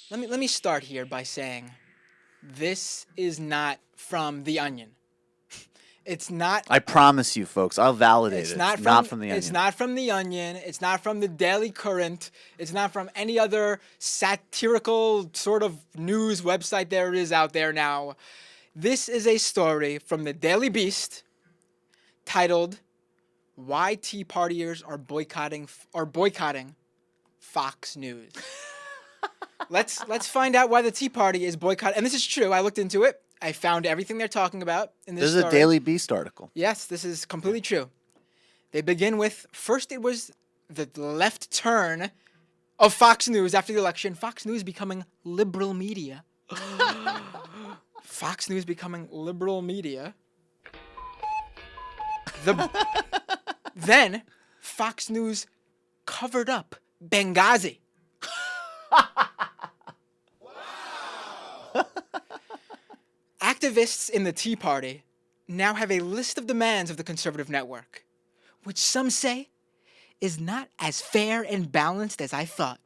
Let me start here by saying this is not from The Onion. It's not. I promise you, folks, I'll validate It's it. not It's from. not from the Onion. It's not from The Onion. It's not from the Daily Current. It's not from any other satirical sort of news website there is out there now. This is a story from the Daily Beast titled "Why Tea Partiers are boycotting Fox News." Let's find out why the Tea Party is boycotting. And this is true. I looked into it. I found everything they're talking about in this story. This is a Daily Beast article. Yes, this is completely true. They begin with, first it was the left turn of Fox News after the election. Fox News becoming liberal media. Fox News becoming liberal media. Then Fox News covered up Benghazi. Activists in the Tea Party now have a list of demands of the conservative network, which some say is not as fair and balanced as I thought.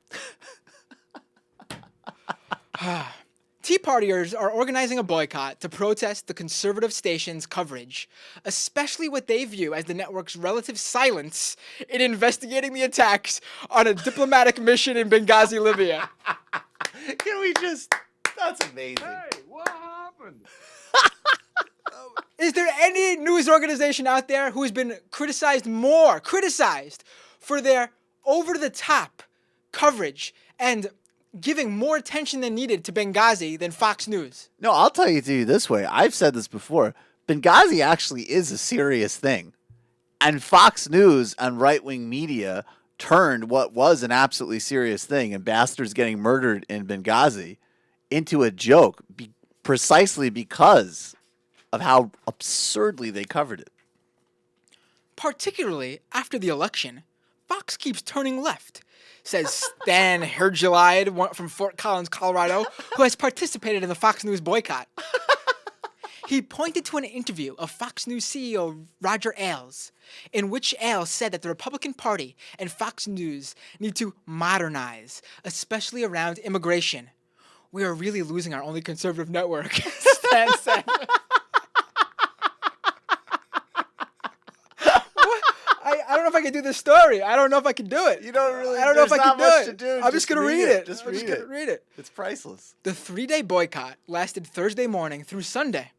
Tea Partiers are organizing a boycott to protest the conservative station's coverage, especially what they view as the network's relative silence in investigating the attacks on a diplomatic mission in Benghazi, Libya. Can we just... That's amazing. Hey, what happened? Is there any news organization out there who has been criticized for their over-the-top coverage and giving more attention than needed to Benghazi than Fox News? No, I'll tell you to you this way. I've said this before. Benghazi actually is a serious thing. And Fox News and right-wing media turned what was an absolutely serious thing, ambassadors getting murdered in Benghazi, into a joke precisely because of how absurdly they covered it. Particularly after the election, Fox keeps turning left, says Stan Hergelide from Fort Collins, Colorado, who has participated in the Fox News boycott. He pointed to an interview of Fox News CEO Roger Ailes, in which Ailes said that the Republican Party and Fox News need to modernize, especially around immigration. We are really losing our only conservative network, Stan said. I don't know if I can do this story. I don't know if I can do it. You don't really. I don't know if I can much do to do. it. I'm just gonna read it. Just I'm read just gonna read it. It's priceless. The 3-day boycott lasted Thursday morning through Sunday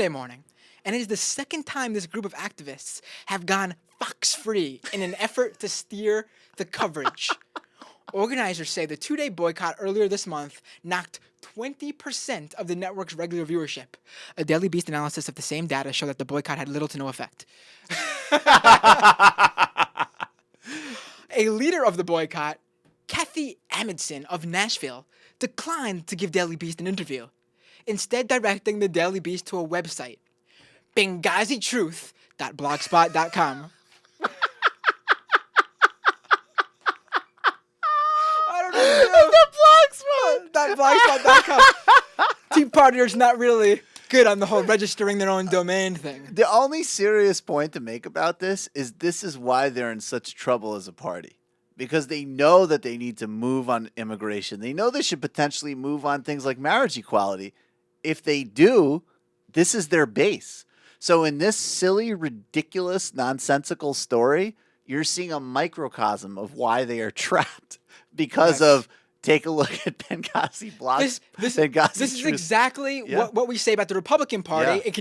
morning, and it is the second time this group of activists have gone Fox free in an effort to steer the coverage. Organizers say the 2-day boycott earlier this month knocked 20% of the network's regular viewership. A Daily Beast analysis of the same data showed that the boycott had little to no effect. A leader of the boycott, Kathy Amundsen of Nashville, declined to give Daily Beast an interview, instead directing the Daily Beast to a website, BenghaziTruth.blogspot.com. Blogspot.com. Tea Partiers not really good on the whole registering their own domain thing. The only serious point to make about this is why they're in such trouble as a party. Because they know that they need to move on immigration. They know they should potentially move on things like marriage equality. If they do, this is their base. So in this silly, ridiculous, nonsensical story, you're seeing a microcosm of why they are trapped. Because of, take a look at Benghazi blogs. This is exactly what we say about the Republican Party. Yeah. It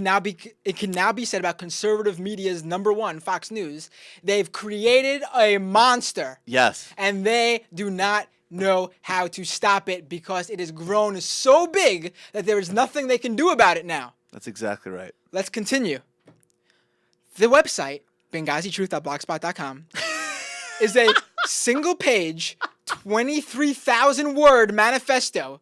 can now be said about conservative media's number one, Fox News. They've created a monster. Yes. And they do not know how to stop it because it has grown so big that there is nothing they can do about it now. That's exactly right. Let's continue. The website, BenghaziTruth.blogspot.com, is a single-page, 23,000-word manifesto,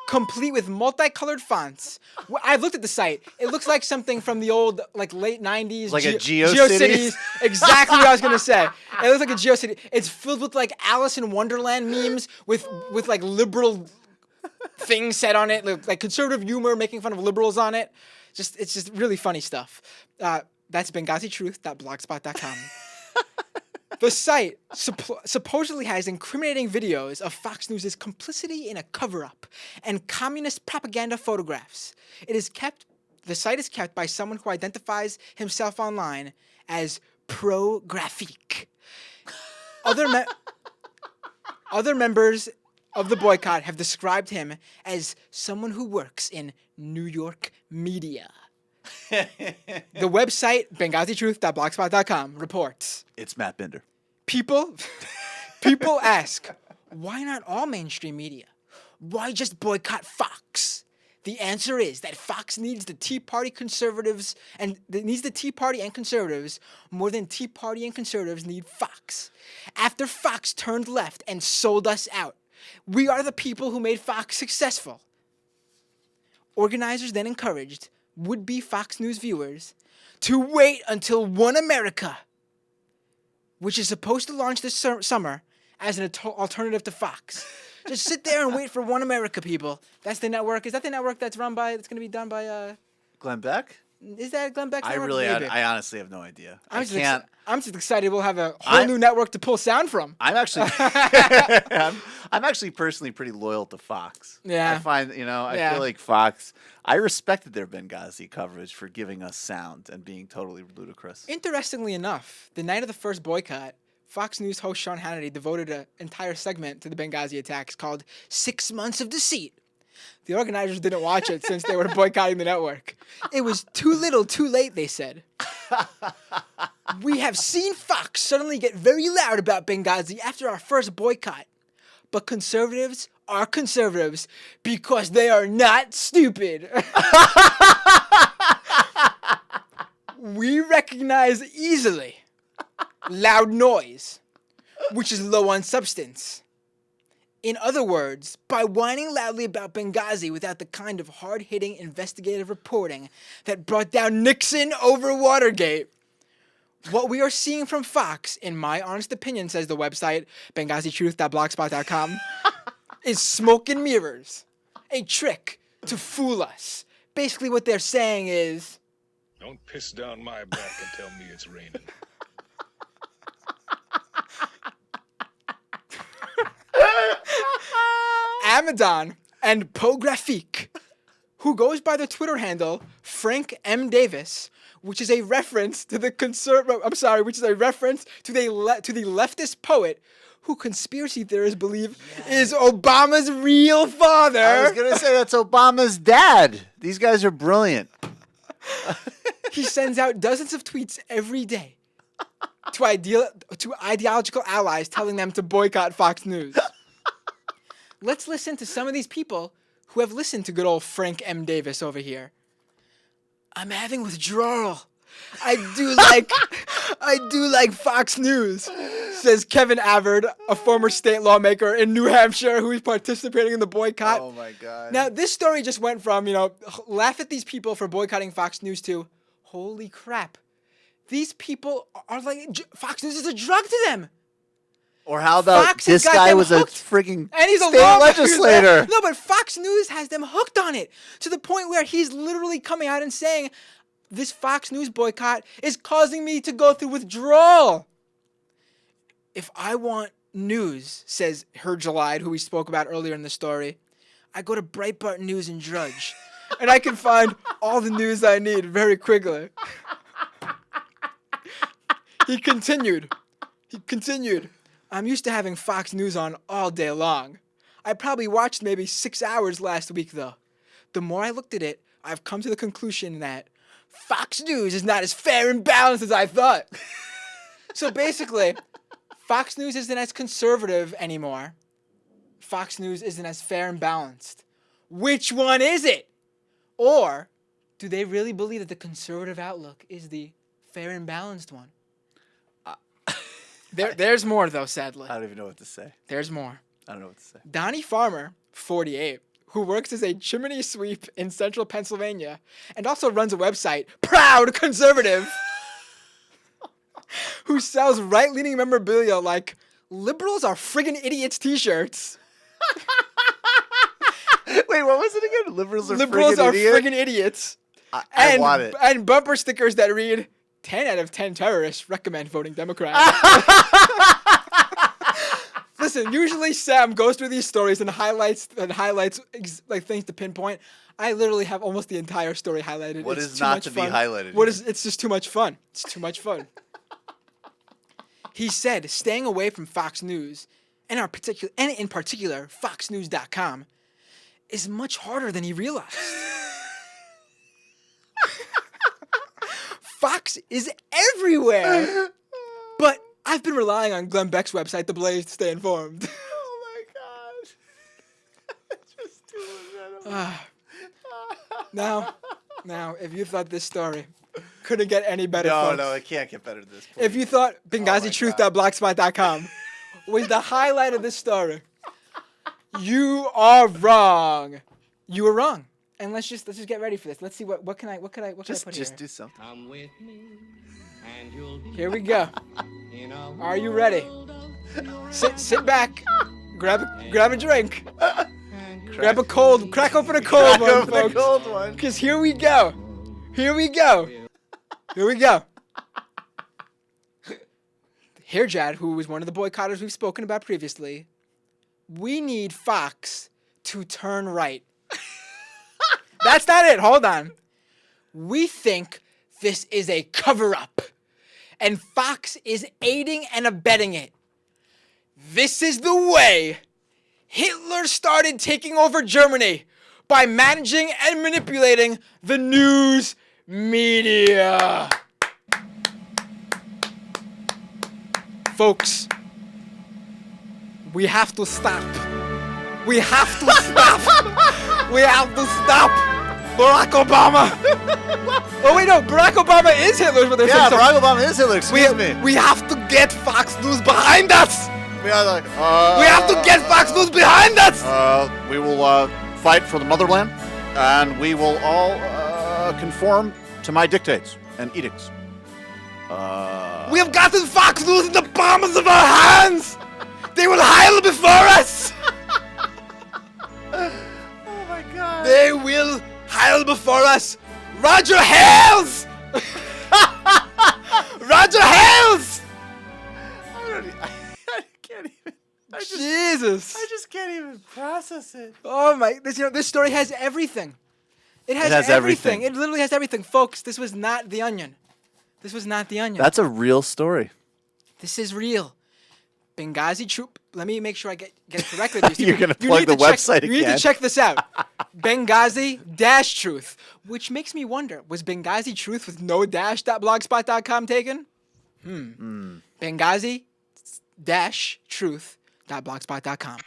complete with multicolored fonts. I've looked at the site. It looks like something from the old, late 90s. Like a GeoCities? Exactly what I was going to say. It looks like a GeoCity. It's filled with, Alice in Wonderland memes with liberal things said on it, like conservative humor making fun of liberals on it. It's just really funny stuff. That's BenghaziTruth.blogspot.com. The site supposedly has incriminating videos of Fox News' complicity in a cover-up and communist propaganda photographs. The site is kept by someone who identifies himself online as pro-graphique. Other members of the boycott have described him as someone who works in New York media. The website, BenghaziTruth.blogspot.com, reports. It's Matt Binder. People ask, why not all mainstream media? Why just boycott Fox? The answer is that Fox needs the Tea Party conservatives and conservatives more than Tea Party and conservatives need Fox. After Fox turned left and sold us out, we are the people who made Fox successful. Organizers then encouraged would-be Fox News viewers to wait until One America, which is supposed to launch this summer as an alternative to Fox. Just sit there and wait for One America, people. That's the network. Is that the network that's going to be done by... Glenn Beck? Is that Glenn Beck's network? I honestly have no idea. I'm just excited we'll have a whole new network to pull sound from. I'm actually, I'm actually personally pretty loyal to Fox. Yeah. I find, I feel like Fox, I respected their Benghazi coverage for giving us sound and being totally ludicrous. Interestingly enough, the night of the first boycott, Fox News host Sean Hannity devoted an entire segment to the Benghazi attacks called 6 Months of Deceit. The organizers didn't watch it since they were boycotting the network. It was too little, too late, they said. We have seen Fox suddenly get very loud about Benghazi after our first boycott. But conservatives are conservatives because they are not stupid. We recognize easily loud noise, which is low on substance. In other words, by whining loudly about Benghazi without the kind of hard-hitting investigative reporting that brought down Nixon over Watergate, what we are seeing from Fox, in my honest opinion, says the website, BenghaziTruth.blogspot.com, is smoke and mirrors, a trick to fool us. Basically what they're saying is... Don't piss down my back and tell me it's raining. Amadon and Pographique, who goes by the Twitter handle Frank M. Davis, which is a reference to the leftist poet who conspiracy theorists believe is Obama's real father. I was going to say that's Obama's dad. These guys are brilliant. He sends out dozens of tweets every day to ideological allies telling them to boycott Fox News. Let's listen to some of these people who have listened to good old Frank M. Davis over here. I'm having withdrawal. I do like Fox News, says Kevin Avard, a former state lawmaker in New Hampshire who is participating in the boycott. Oh my God. Now, this story just went from, laugh at these people for boycotting Fox News to, holy crap. These people are like, Fox News is a drug to them. Or how about Fox this guy was hooked. a freaking And he's a state legislator? No, but Fox News has them hooked on it to the point where he's literally coming out and saying, this Fox News boycott is causing me to go through withdrawal. If I want news, says Hergelide, who we spoke about earlier in the story, I go to Breitbart News and Drudge, and I can find all the news I need very quickly. He continued, I'm used to having Fox News on all day long. I probably watched maybe 6 hours last week, though. The more I looked at it, I've come to the conclusion that Fox News is not as fair and balanced as I thought. So basically, Fox News isn't as conservative anymore. Fox News isn't as fair and balanced. Which one is it? Or do they really believe that the conservative outlook is the fair and balanced one? There's more, though, sadly. I don't even know what to say. There's more. I don't know what to say. Donnie Farmer, 48, who works as a chimney sweep in central Pennsylvania and also runs a website, Proud Conservative, who sells right-leaning memorabilia like liberals are friggin' idiots t-shirts. Wait, what was it again? Liberals are friggin' friggin' idiots? friggin' idiots. I want it. And bumper stickers that read, 10 out of 10 terrorists recommend voting Democrat. Listen, usually Sam goes through these stories and highlights like things to pinpoint. I literally have almost the entire story highlighted. What It's is too not much to be fun. highlighted What here? is? It's just too much fun. It's too much fun. He said staying away from Fox News, and in particular FoxNews.com, is much harder than he realized. Fox is everywhere. But I've been relying on Glenn Beck's website, The Blaze, to stay informed. Oh my god. Just doing that. Now, if you thought this story couldn't get any better, No, folks, no, it can't get better than this. if you thought BenghaziTruth.blogspot.com was the highlight of this story, you are wrong. You were wrong. And let's just get ready for this. Let's see what can I put Just here. do something. Come with me, and you'll be Here we go. in a Are you ready? Sit back. Grab a drink. Grab a cold. Crack open a cold one, Open folks. the cold one. Because here we go. Here we go. Here we go. Here, Jad, who was one of the boycotters we've spoken about previously, we need Fox to turn right. That's not it. Hold on. We think this is a cover-up, and Fox is aiding and abetting it. This is the way Hitler started taking over Germany, by managing and manipulating the news media. Folks, we have to stop. We have to stop. We have to stop. Barack Obama. Oh wait, no, Barack Obama is Hitler. But Yeah, Barack Obama is Hitler. Excuse me. We have to get Fox News behind us. We are like, We have to get Fox News behind us. We will fight for the motherland, and we will all conform to my dictates and edicts. We have gotten Fox News in the palms of our hands. They will heil before us. Oh my God. They will heil before us. Roger Hales. Roger Hales. I can't even. Jesus. I just can't even process it. Oh my! This story has everything. It has, has everything. It literally has everything, folks. This was not The Onion. This was not The Onion. That's a real story. This is real. Benghazi Truth. Let me make sure I get it correctly. You're gonna You plug need the to check- website You need to again. check this out. Benghazi-Truth, which makes me wonder: was Benghazi Truth with no dash.blogspot.com taken? Benghazi-Truth.blogspot.com.